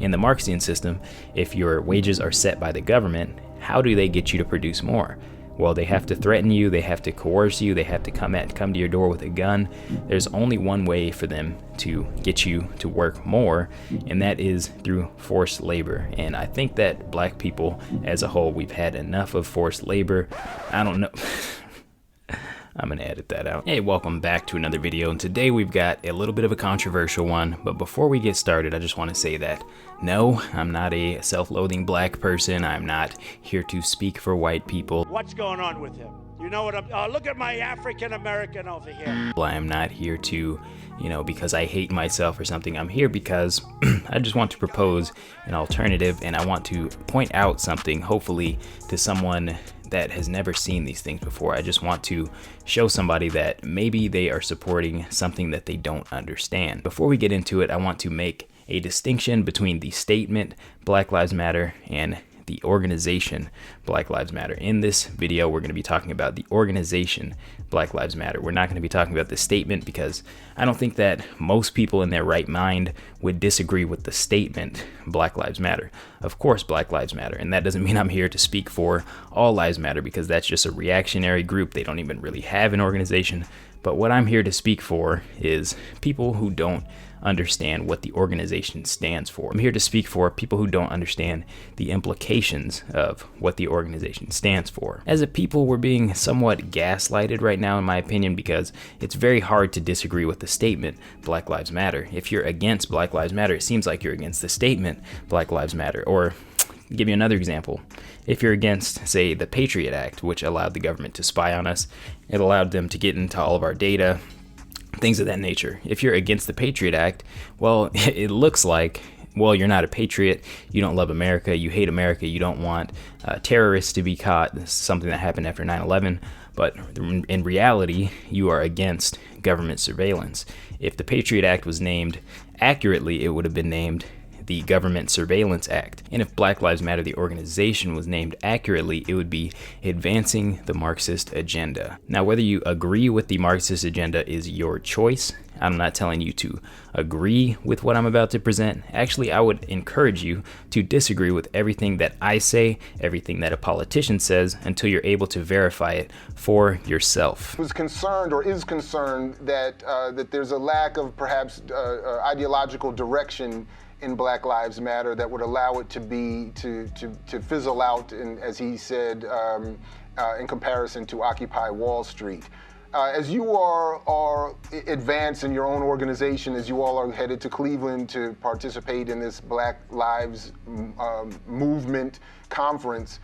in the Marxian system, if your wages are set by the government, how do they get you to produce more? Well, they have to threaten you, they have to coerce you, they have to come to your door with a gun. There's only one way for them to get you to work more, and that is through forced labor. And I think that black people as a whole, we've had enough of forced labor. I don't know. I'm gonna edit that out. Hey, welcome back to another video, and today we've got a little bit of a controversial one, but before we get started, I just want to say that no, I'm not a self-loathing black person. I'm not here to speak for white people. What's going on with him? You know what look at my African American over here. I'm not here to, because I hate myself or something. I'm here because I just want to propose an alternative, and I want to point out something, hopefully, to someone that has never seen these things before. I just want to show somebody that maybe they are supporting something that they don't understand. Before we get into it, I want to make a distinction between the statement Black Lives Matter and the organization Black Lives Matter. In this video, we're going to be talking about the organization Black Lives Matter. We're not going to be talking about the statement because I don't think that most people in their right mind would disagree with the statement Black Lives Matter. Of course, Black Lives Matter, and that doesn't mean I'm here to speak for all lives matter, because that's just a reactionary group. They don't even really have an organization. But what I'm here to speak for is people who don't understand what the organization stands for. I'm here to speak for people who don't understand the implications of what the organization stands for. As a people, we're being somewhat gaslighted right now, in my opinion, because it's very hard to disagree with the statement Black Lives Matter. If you're against Black Lives Matter, it seems like you're against the statement Black Lives Matter. Or give you another example. If you're against, say, the Patriot Act, which allowed the government to spy on us, it allowed them to get into all of our data, things of that nature. If you're against the Patriot Act, well, it looks like, well, you're not a patriot, you don't love America, you hate America, you don't want terrorists to be caught. This is something that happened after 9/11, but in reality, you are against government surveillance. If the Patriot Act was named accurately, it would have been named the Government Surveillance Act. And if Black Lives Matter, the organization, was named accurately, it would be advancing the Marxist agenda. Now, whether you agree with the Marxist agenda is your choice. I'm not telling you to agree with what I'm about to present. Actually, I would encourage you to disagree with everything that I say, everything that a politician says, until you're able to verify it for yourself. Was concerned or is concerned that that there's a lack of perhaps ideological direction in Black Lives Matter that would allow it to fizzle out, as he said, in comparison to Occupy Wall Street. As you are advanced in your own organization, as you all are headed to Cleveland to participate in this Black Lives Movement conference,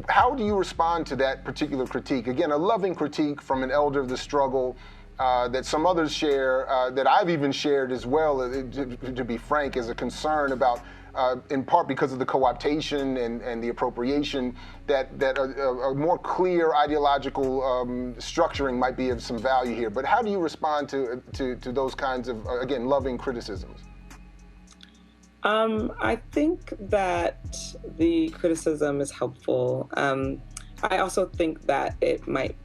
how do you respond to that particular critique? Again, a loving critique from an elder of the struggle that some others share, that I've even shared as well, to be frank, as a concern about, in part because of the co-optation and the appropriation, that a more clear ideological structuring might be of some value here. But how do you respond to those kinds of, again, loving criticisms? I think that the criticism is helpful. I also think that it might,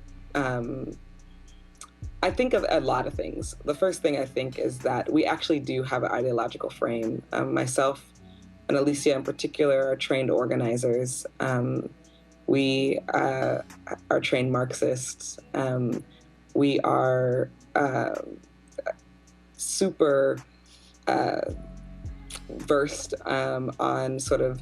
I think of a lot of things. The first thing I think is that we actually do have an ideological frame. Myself and Alicia in particular are trained organizers. We are trained Marxists. We are super versed on sort of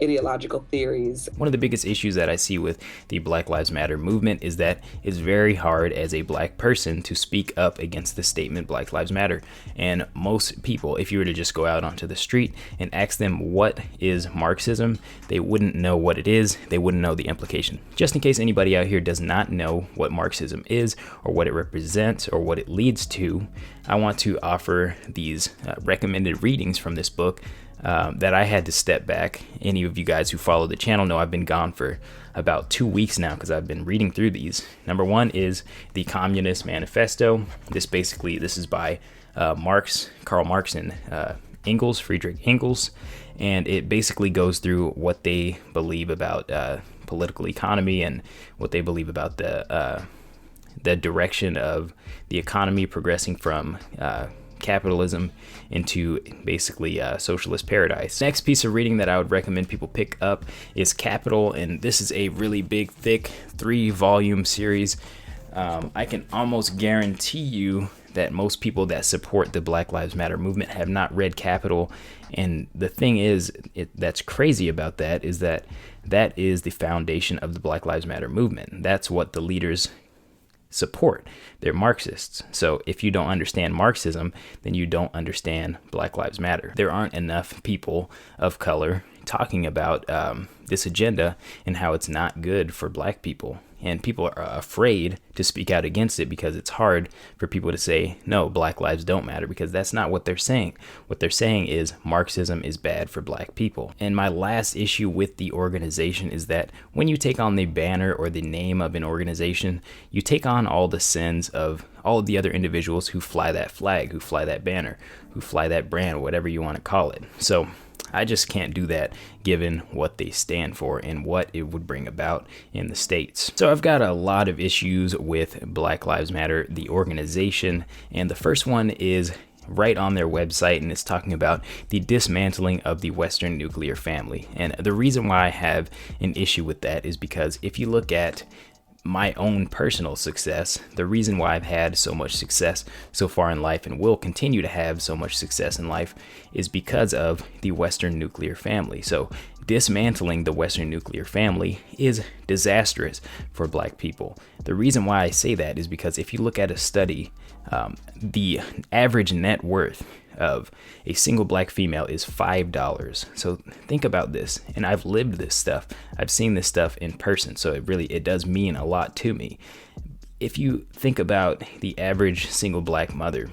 ideological theories. One of the biggest issues that I see with the Black Lives Matter movement is that it's very hard as a black person to speak up against the statement Black Lives Matter. And most people, if you were to just go out onto the street and ask them what is Marxism, they wouldn't know what it is. They wouldn't know the implication. Just in case anybody out here does not know what Marxism is or what it represents or what it leads to, I want to offer these recommended readings from this book that I had to step back. Any of you guys who follow the channel know I've been gone for about 2 weeks now because I've been reading through these. Number one is the Communist Manifesto. This is by Karl Marx and Friedrich Engels, and it basically goes through what they believe about political economy and what they believe about the direction of the economy progressing from capitalism into basically a socialist paradise. Next piece of reading that I would recommend people pick up is Capital, and this is a really big, thick 3-volume series. I can almost guarantee you that most people that support the Black Lives Matter movement have not read Capital. And the thing is, that's crazy about that is that is the foundation of the Black Lives Matter movement. That's what the leaders support. They're Marxists. So if you don't understand Marxism, then you don't understand Black Lives Matter. There aren't enough people of color talking about this agenda and how it's not good for black people. And people are afraid to speak out against it because it's hard for people to say, no, black lives don't matter, because that's not what they're saying. What they're saying is Marxism is bad for black people. And my last issue with the organization is that when you take on the banner or the name of an organization, you take on all the sins of all of the other individuals who fly that flag, who fly that banner, who fly that brand, whatever you want to call it. So I just can't do that given what they stand for and what it would bring about in the States. So I've got a lot of issues with Black Lives Matter, the organization, and the first one is right on their website, and it's talking about the dismantling of the Western nuclear family. And the reason why I have an issue with that is because if you look at my own personal success, the reason why I've had so much success so far in life and will continue to have so much success in life is because of the Western nuclear family. So dismantling the Western nuclear family is disastrous for black people. The reason why I say that is because if you look at a study, the average net worth of a single black female is $5. So think about this, and I've lived this stuff. I've seen this stuff in person, so it does mean a lot to me. If you think about the average single black mother,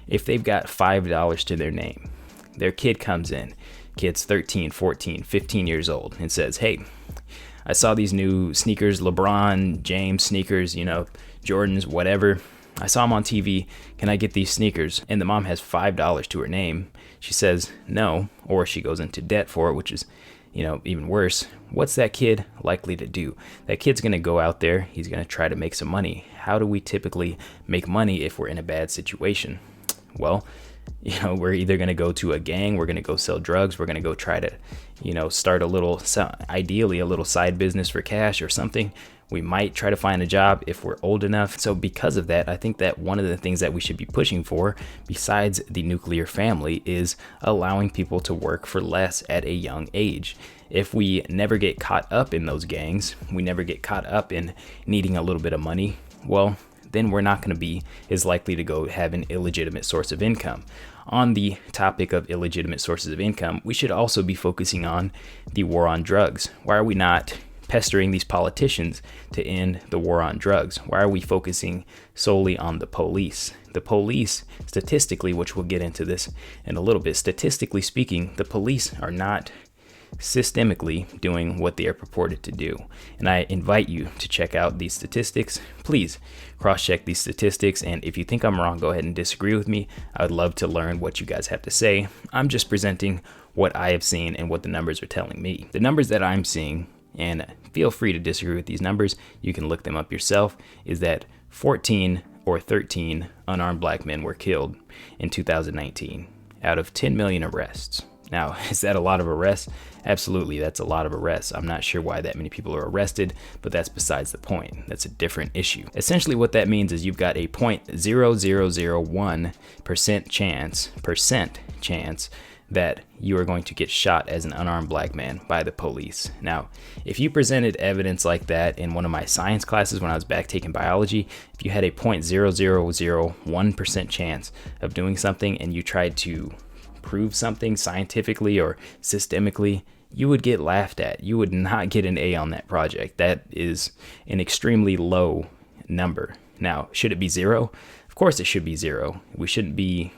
if they've got $5 to their name, their kid comes in, kid's 13, 14, 15 years old, and says, hey, I saw these new sneakers, LeBron James sneakers, Jordans, whatever. I saw them on TV. Can I get these sneakers? And the mom has $5 to her name. She says no, or she goes into debt for it, which is, even worse. What's that kid likely to do? That kid's going to go out there. He's going to try to make some money. How do we typically make money if we're in a bad situation? Well, we're either going to go to a gang, we're going to go sell drugs, we're going to go try to, start ideally a little side business for cash or something. We might try to find a job if we're old enough. So because of that, I think that one of the things that we should be pushing for, besides the nuclear family, is allowing people to work for less at a young age. If we never get caught up in those gangs, we never get caught up in needing a little bit of money, well, then we're not going to be as likely to go have an illegitimate source of income. On the topic of illegitimate sources of income, we should also be focusing on the war on drugs. Why are we not pestering these politicians to end the war on drugs? Why are we focusing solely on the police? The police, statistically, which we'll get into this in a little bit, statistically speaking, the police are not systemically doing what they are purported to do. And I invite you to check out these statistics. Please cross-check these statistics, and if you think I'm wrong, go ahead and disagree with me. I would love to learn what you guys have to say. I'm just presenting what I have seen and what the numbers are telling me. The numbers that I'm seeing, and feel free to disagree with these numbers, you can look them up yourself, is that 14 or 13 unarmed black men were killed in 2019 out of 10 million arrests. Now, is that a lot of arrests? Absolutely, that's a lot of arrests. I'm not sure why that many people are arrested, but that's besides the point. That's a different issue. Essentially, what that means is you've got a 0.0001% chance that you are going to get shot as an unarmed black man by the police. Now, if you presented evidence like that in one of my science classes when I was back taking biology, if you had a 0.0001% chance of doing something and you tried to prove something scientifically or systemically, you would get laughed at. You would not get an A on that project. That is an extremely low number. Now, should it be zero? Of course it should be zero. We shouldn't be,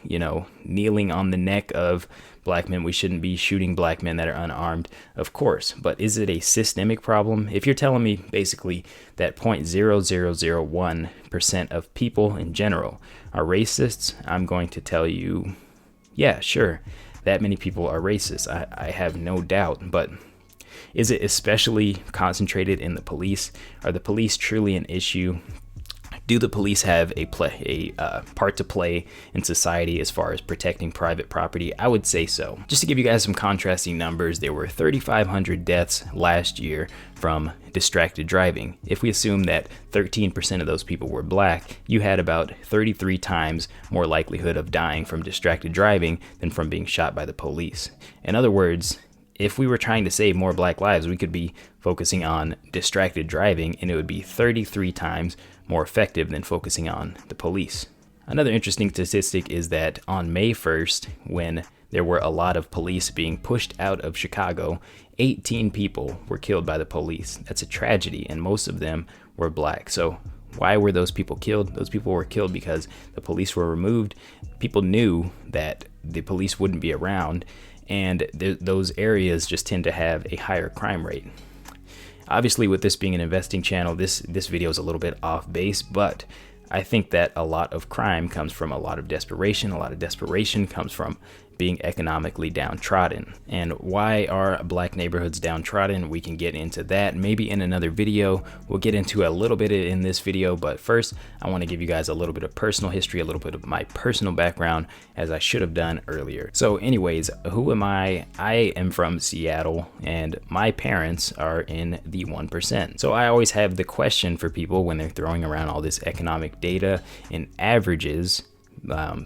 kneeling on the neck of black men. We shouldn't be shooting black men that are unarmed, of course. But is it a systemic problem? If you're telling me basically that 0.0001% of people in general are racists, I'm going to tell you, yeah, sure, that many people are racist. I have no doubt. But is it especially concentrated in the police? Are the police truly an issue Do the police have a part to play in society as far as protecting private property? I would say so. Just to give you guys some contrasting numbers, there were 3,500 deaths last year from distracted driving. If we assume that 13% of those people were black, you had about 33 times more likelihood of dying from distracted driving than from being shot by the police. In other words, if we were trying to save more black lives, we could be focusing on distracted driving, and it would be 33 times more effective than focusing on the police. Another interesting statistic is that on May 1st, when there were a lot of police being pushed out of Chicago, 18 people were killed by the police. That's a tragedy, and most of them were black. So why were those people killed? Those people were killed because the police were removed. People knew that the police wouldn't be around, and those areas just tend to have a higher crime rate. Obviously, with this being an investing channel, this video is a little bit off base, but I think that a lot of crime comes from a lot of desperation. A lot of desperation comes from being economically downtrodden. And why are black neighborhoods downtrodden? We can get into that maybe in another video. We'll get into a little bit in this video, but first I want to give you guys a little bit of personal history, a little bit of my personal background, as I should have done earlier. So anyways, who am I? I am from Seattle, and my parents are in the 1%. So I always have the question for people when they're throwing around all this economic data and averages.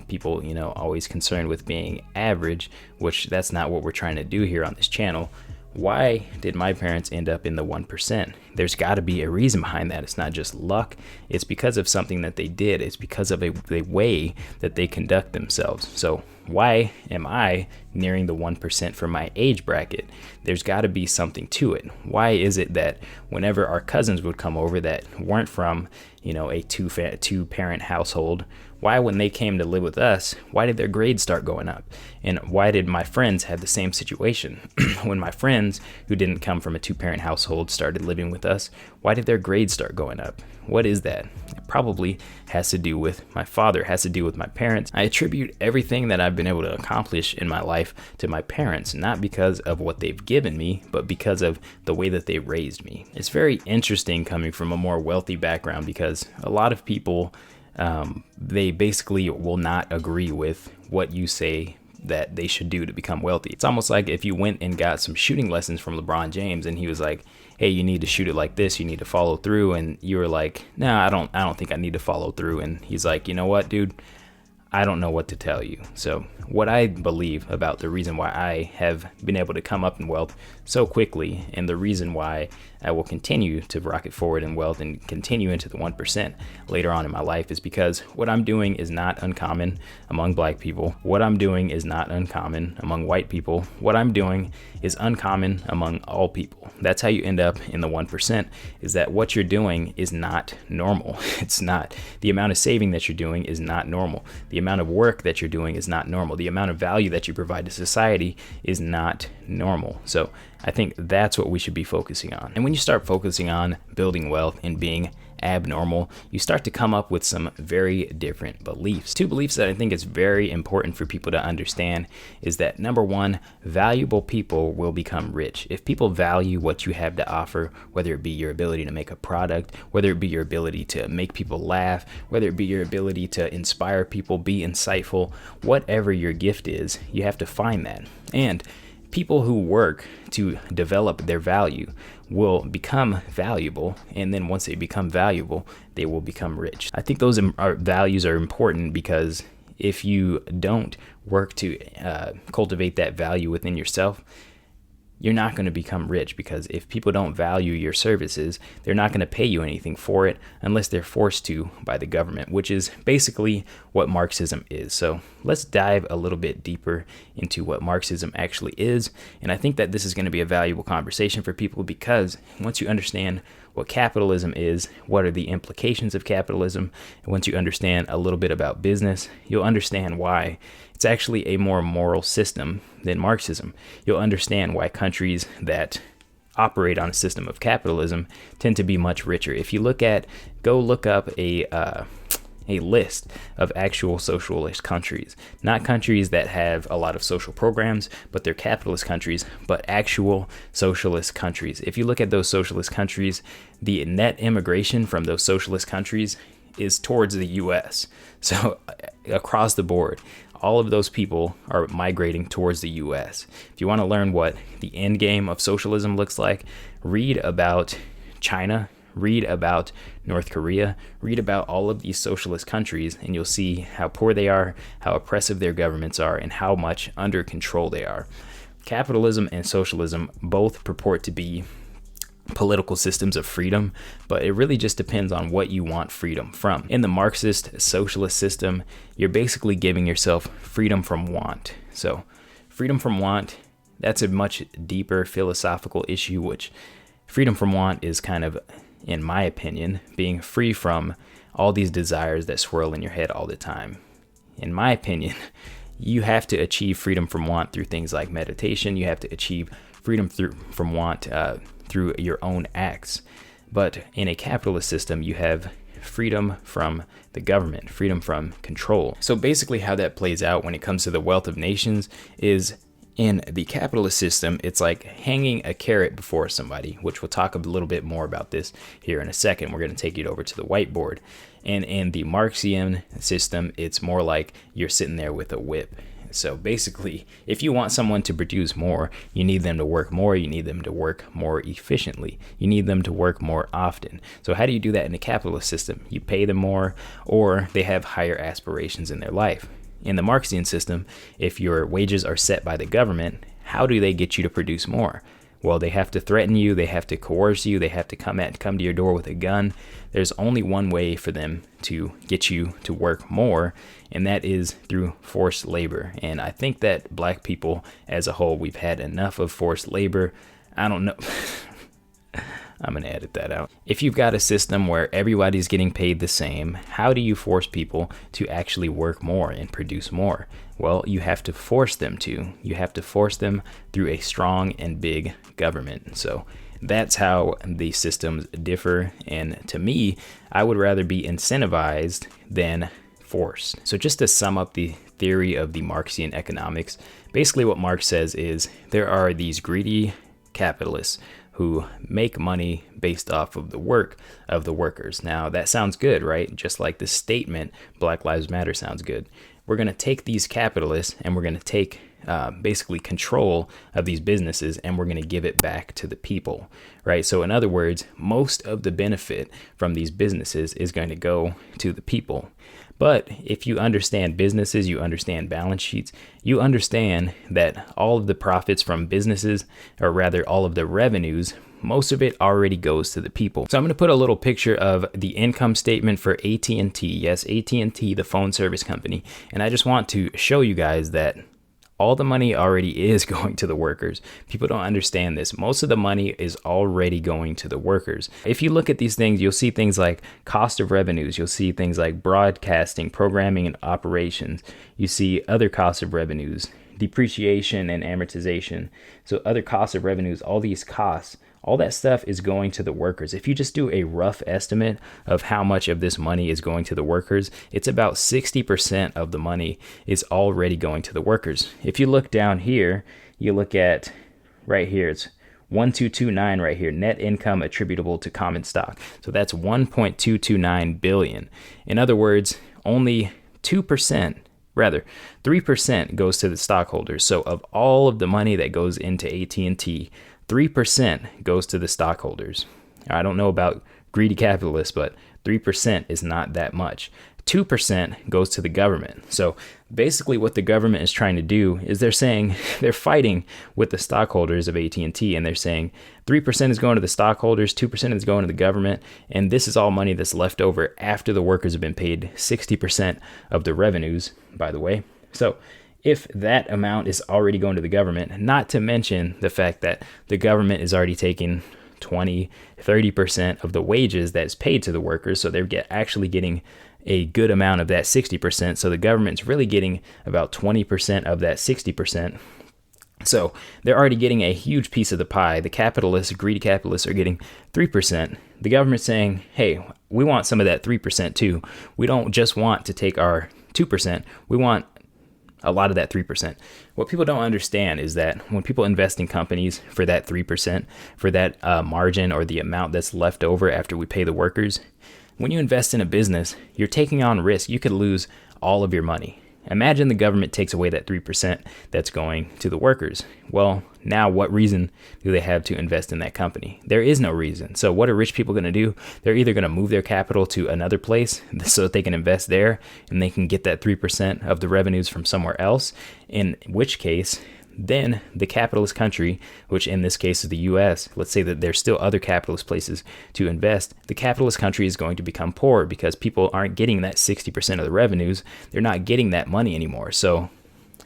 People, always concerned with being average, which that's not what we're trying to do here on this channel. Why did my parents end up in the 1%? There's got to be a reason behind that. It's not just luck. It's because of something that they did. It's because of a way that they conduct themselves. So why am I nearing the 1% for my age bracket? There's got to be something to it. Why is it that whenever our cousins would come over that weren't from, a two-parent household, why when they came to live with us, why did their grades start going up? And why did my friends have the same situation? When my friends who didn't come from a two-parent household started living with us, why did their grades start going up? What is that? It probably has to do with my father, has to do with my parents. I attribute everything that I've been able to accomplish in my life to my parents, not because of what they've given me, but because of the way that they raised me. It's very interesting coming from a more wealthy background because a lot of people, they basically will not agree with what you say that they should do to become wealthy. It's almost like if you went and got some shooting lessons from LeBron James and he was like, hey, you need to shoot it like this, you need to follow through, and you were like, no, I don't think I need to follow through, and he's like, you know what, dude, I don't know what to tell you. So what I believe about the reason why I have been able to come up in wealth so quickly, and the reason why I will continue to rocket forward in wealth and continue into the 1% later on in my life, is because what I'm doing is not uncommon among black people. What I'm doing is not uncommon among white people. What I'm doing is uncommon among all people. That's how you end up in the 1%, is that what you're doing is not normal. It's not. The amount of saving that you're doing is not normal. The amount of work that you're doing is not normal. The amount of value that you provide to society is not normal. So I think that's what we should be focusing on. And when you start focusing on building wealth and being abnormal, you start to come up with some very different beliefs. Two beliefs that I think is very important for people to understand is that, number one, valuable people will become rich. If people value what you have to offer, whether it be your ability to make a product, whether it be your ability to make people laugh, whether it be your ability to inspire people, be insightful, whatever your gift is, you have to find that. And people who work to develop their value will become valuable, and then once they become valuable, they will become rich. I think those values are important because if you don't work to cultivate that value within yourself, you're not going to become rich, because if people don't value your services, they're not going to pay you anything for it unless they're forced to by the government, which is basically what Marxism is. So let's dive a little bit deeper into what Marxism actually is. And I think that this is going to be a valuable conversation for people, because once you understand what capitalism is, what are the implications of capitalism, and once you understand a little bit about business, you'll understand why it's actually a more moral system than Marxism. You'll understand why countries that operate on a system of capitalism tend to be much richer. If you go look up a list of actual socialist countries, not countries that have a lot of social programs, but they're capitalist countries, but actual socialist countries. If you look at those socialist countries, the net immigration from those socialist countries is towards the US. So across the board, all of those people are migrating towards the US. If you want to learn what the end game of socialism looks like, read about China, read about North Korea, read about all of these socialist countries, and you'll see how poor they are, how oppressive their governments are, and how much under control they are. Capitalism and socialism both purport to be political systems of freedom, but it really just depends on what you want freedom from. In the Marxist socialist system, you're basically giving yourself freedom from want. So freedom from want, that's a much deeper philosophical issue, which freedom from want is kind of, in my opinion, being free from all these desires that swirl in your head all the time. In my opinion, you have to achieve freedom from want through things like meditation. You have to achieve freedom from want through your own acts. But in a capitalist system, you have freedom from the government, freedom from control. So basically how that plays out when it comes to the wealth of nations is, in the capitalist system, it's like hanging a carrot before somebody, which we'll talk a little bit more about this here in a second. We're going to take it over to the whiteboard. And in the Marxian system, it's more like you're sitting there with a whip. So basically, if you want someone to produce more, you need them to work more. You need them to work more efficiently. You need them to work more often. So how do you do that in a capitalist system? You pay them more, or they have higher aspirations in their life. In the Marxian system, if your wages are set by the government, how do they get you to produce more? Well, they have to threaten you, they have to coerce you, they have to come to your door with a gun. There's only one way for them to get you to work more, and that is through forced labor. And I think that black people as a whole, we've had enough of forced labor. I don't know. I'm going to edit that out. If you've got a system where everybody's getting paid the same, how do you force people to actually work more and produce more? Well, you have to force them to. You have to force them through a strong and big government. So that's how the systems differ. And to me, I would rather be incentivized than forced. So just to sum up the theory of the Marxian economics, basically what Marx says is there are these greedy capitalists who make money based off of the work of the workers. Now, that sounds good, right? Just like the statement, Black Lives Matter sounds good. We're going to take these capitalists and we're going to take basically control of these businesses, and we're going to give it back to the people, right? So in other words, most of the benefit from these businesses is going to go to the people. But if you understand businesses, you understand balance sheets, you understand that all of the profits from businesses, or rather all of the revenues, most of it already goes to the people. So I'm going to put a little picture of the income statement for AT&T. Yes, AT&T, the phone service company. And I just want to show you guys that all the money already is going to the workers. People don't understand this. Most of the money is already going to the workers. If you look at these things, you'll see things like cost of revenues. You'll see things like broadcasting, programming, and operations. You see other costs of revenues, depreciation and amortization. So other costs of revenues, all these costs, all that stuff is going to the workers. If you just do a rough estimate of how much of this money is going to the workers, it's about 60% of the money is already going to the workers. If you look down here, you look at right here, it's 1229 right here, net income attributable to common stock. So that's 1.229 billion. In other words, only 2%, rather 3% goes to the stockholders. So of all of the money that goes into AT&T, 3% goes to the stockholders. I don't know about greedy capitalists, but 3% is not that much. 2% goes to the government. So basically what the government is trying to do is they're saying they're fighting with the stockholders of AT&T, and they're saying 3% is going to the stockholders, 2% is going to the government, and this is all money that's left over after the workers have been paid 60% of the revenues, by the way. So if that amount is already going to the government, not to mention the fact that the government is already taking 20, 30% of the wages that's paid to the workers, so they're actually getting a good amount of that 60%. So the government's really getting about 20% of that 60%. So they're already getting a huge piece of the pie. The capitalists, greedy capitalists, are getting 3%. The government's saying, hey, we want some of that 3% too. We don't just want to take our 2%. We want a lot of that 3%. What people don't understand is that when people invest in companies for that 3%, for that margin or the amount that's left over after we pay the workers, When you invest in a business, you're taking on risk. You could lose all of your money. Imagine the government takes away that 3% that's going to the workers. Well, now what reason do they have to invest in that company? There is no reason. So what are rich people going to do? They're either going to move their capital to another place so that they can invest there and they can get that 3% of the revenues from somewhere else, in which case then the capitalist country, which in this case is the US, let's say that there's still other capitalist places to invest, the capitalist country is going to become poor because people aren't getting that 60% of the revenues. They're not getting that money anymore. So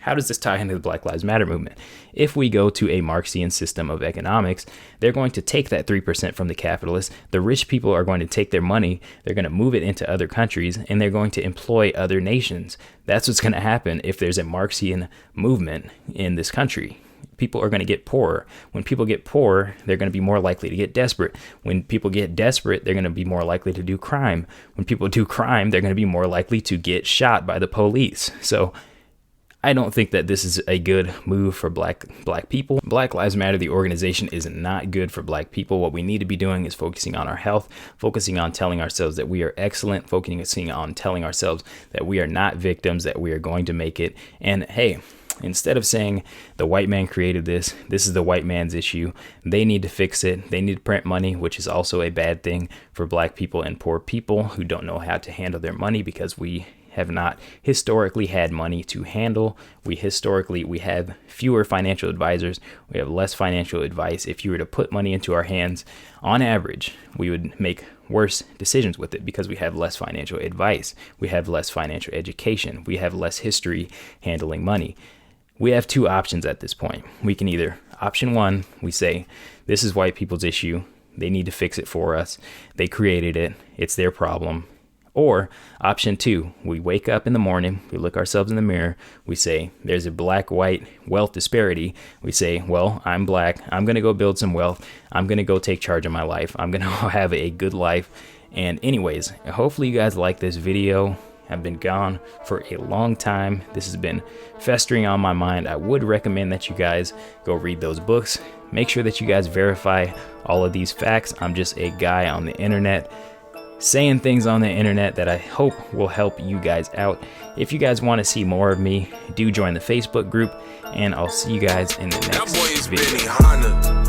how does this tie into the Black Lives Matter movement? If we go to a Marxian system of economics, they're going to take that 3% from the capitalists. The rich people are going to take their money, they're going to move it into other countries, and they're going to employ other nations. That's what's going to happen if there's a Marxian movement in this country. People are going to get poorer. When people get poor, they're going to be more likely to get desperate. When people get desperate, they're going to be more likely to do crime. When people do crime, they're going to be more likely to get shot by the police. So I don't think that this is a good move for black people. Black Lives Matter, the organization, is not good for black people. What we need to be doing is focusing on our health, focusing on telling ourselves that we are excellent, focusing on telling ourselves that we are not victims, that we are going to make it. And hey, instead of saying the white man created this is the white man's issue, they need to fix it. They need to print money, which is also a bad thing for black people and poor people who don't know how to handle their money, because we have not historically had money to handle. We have fewer financial advisors. We have less financial advice. If you were to put money into our hands, on average, we would make worse decisions with it because we have less financial advice. We have less financial education. We have less history handling money. We have two options at this point. We can either, option one, we say, this is white people's issue. They need to fix it for us. They created it. It's their problem. Or option two, we wake up in the morning, we look ourselves in the mirror, we say, there's a black-white wealth disparity. We say, well, I'm black, I'm going to go build some wealth, I'm going to go take charge of my life, I'm going to have a good life. And anyways, hopefully you guys like this video. I've been gone for a long time. This has been festering on my mind. I would recommend that you guys go read those books. Make sure that you guys verify all of these facts. I'm just a guy on the internet saying things on the internet that I hope will help you guys out. If you guys want to see more of me, do join the Facebook group, and I'll see you guys in the next video.